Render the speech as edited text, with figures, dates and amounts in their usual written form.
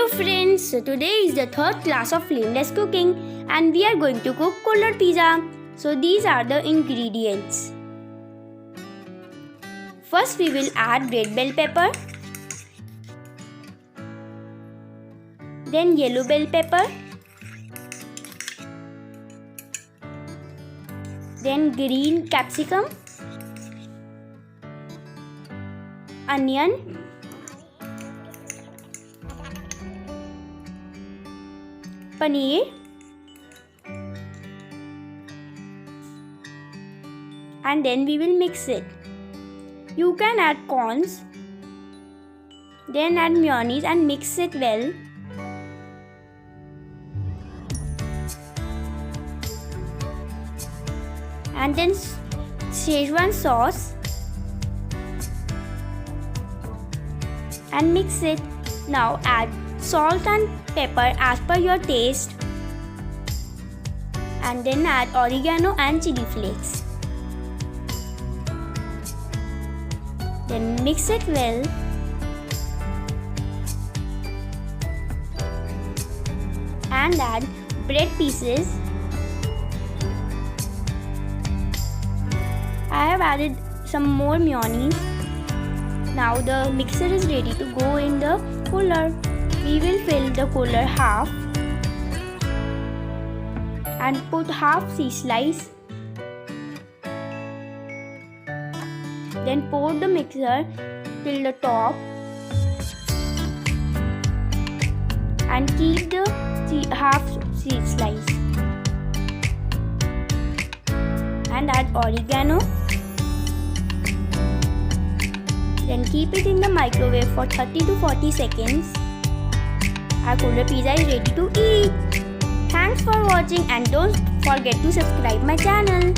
Hello friends, so today is the third class of Flameless cooking and we are going to cook Kulhad Pizza. So these are the ingredients. First we will add red bell pepper, then yellow bell pepper, then green capsicum, onion, paneer, and then we will mix it. You can add corns, then add mayonnaise and mix it well. And then Szechuan sauce and mix it. Now add salt and pepper as per your taste, and then add oregano and chili flakes. Then mix it well. And add bread pieces. I have added some more mayonnaise. Now the mixture is ready to go in the cooler. We will fill the cooler half and put half cheese slice. Then pour the mixture till the top and keep the half cheese slice. And add oregano. Then keep it in the microwave for 30 to 40 seconds. Our Kulhad pizza is ready to eat. Thanks for watching and don't forget to subscribe my channel.